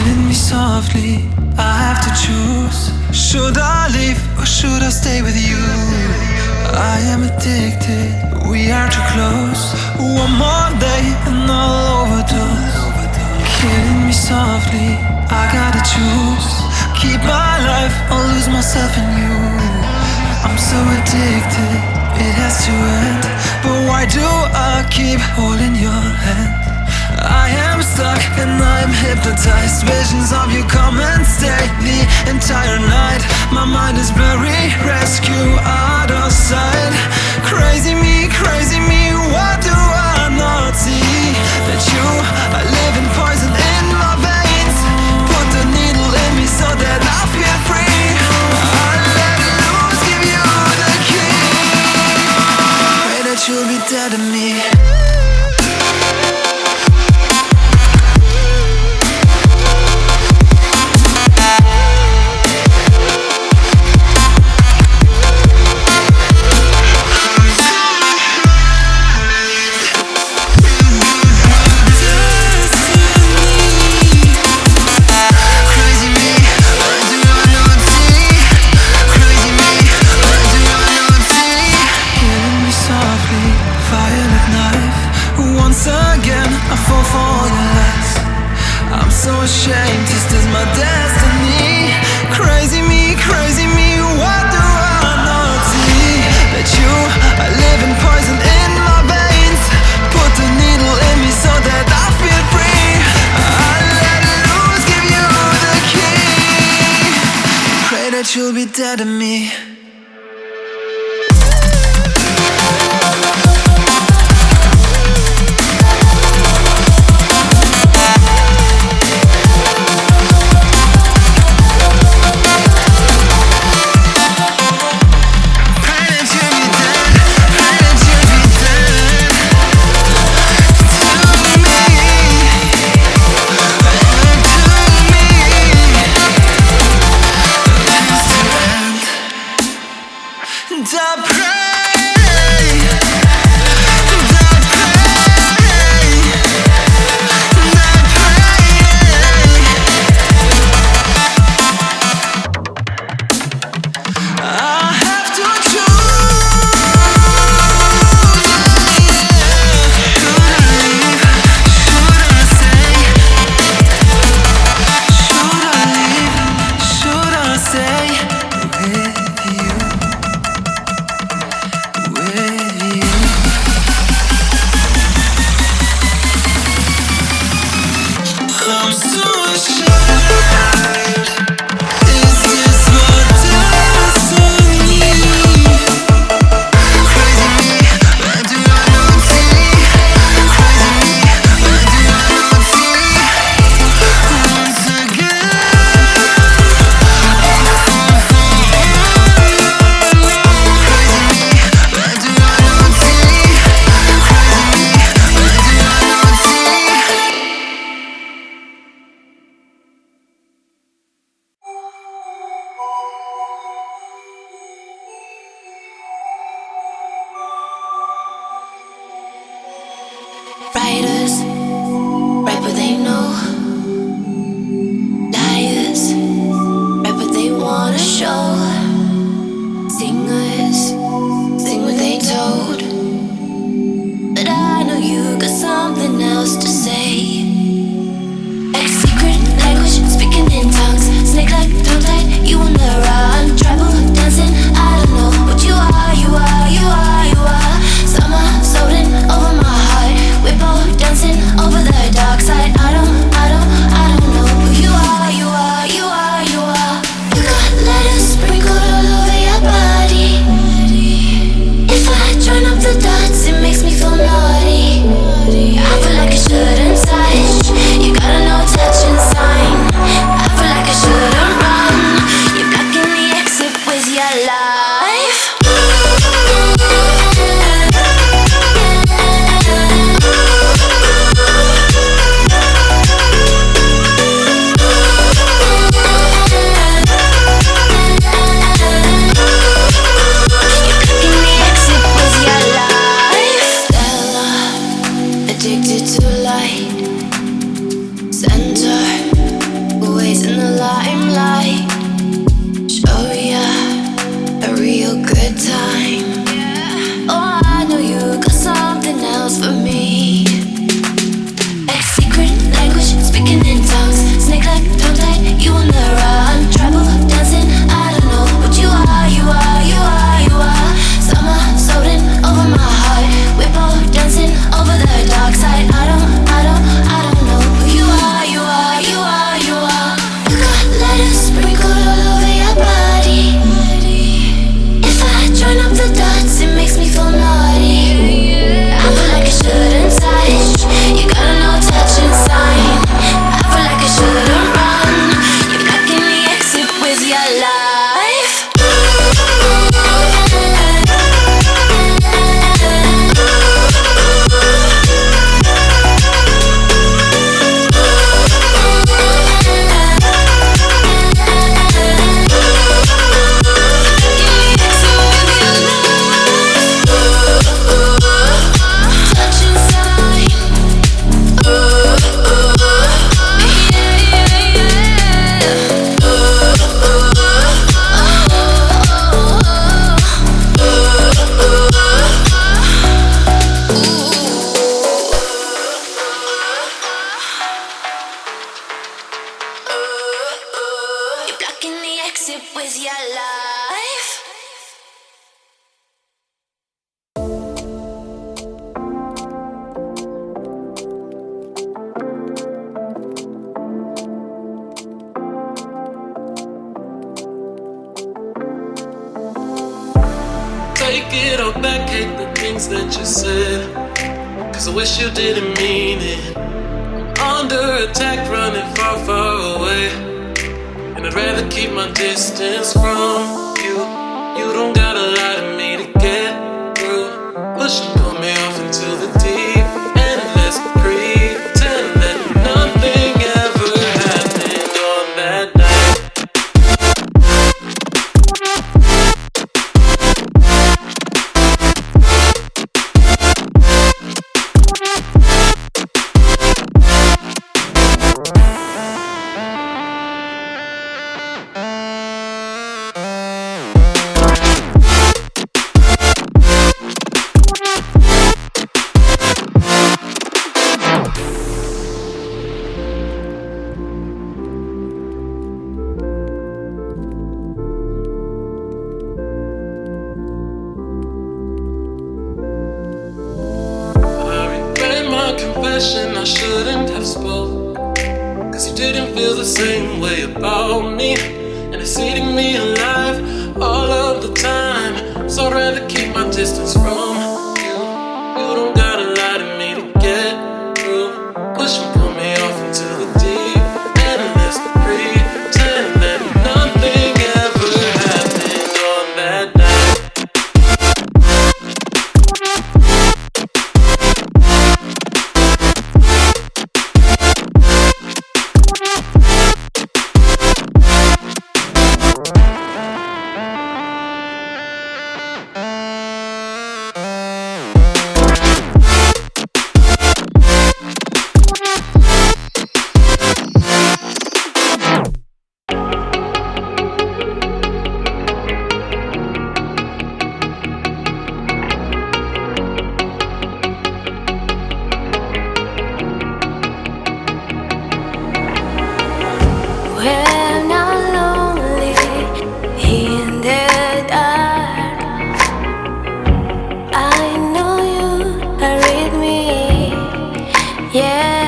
Killing me softly, I have to choose. Should I leave or should I stay with you? I am addicted, we are too close. One more day and I'll overdose. Killing me softly, I gotta choose. Keep my life or lose myself in you. I'm so addicted, it has to end. But why do I keep holding your hand? I am stuck and I am hypnotized. Visions of you come and stay the entire night. My mind is blurry, rescue out of sight. Crazy me, what do I not see? That you are living poison in my veins. Put the needle in me so that I feel free. I let loose, give you the key. Pray that you'll be dead to me. Ashamed, this is my destiny. Crazy me, what do I not see? That you are living poison in my veins. Put the needle in me so that I feel free. I let loose, give you the key. Pray that you'll be dead to me. it with your life. Take it all back, hate the things that you said, 'cause I wish you didn't mean it. Under attack, running far, far away, and I'd rather keep my distance from you. You don't gotta lie to me to get through. Push and pull me off into the deep, and let's pretend that nothing ever happened on that night. Confession I shouldn't have spoke, 'cause you didn't feel the same way about me, and it's eating me alive all of the time. So I'd rather keep my distance from you. You don't gotta lie to me to get through. Push and pull me off into the deep, and let's pretend that nothing ever happened on that night. When I'm lonely in the dark, I know you are with me. Yeah.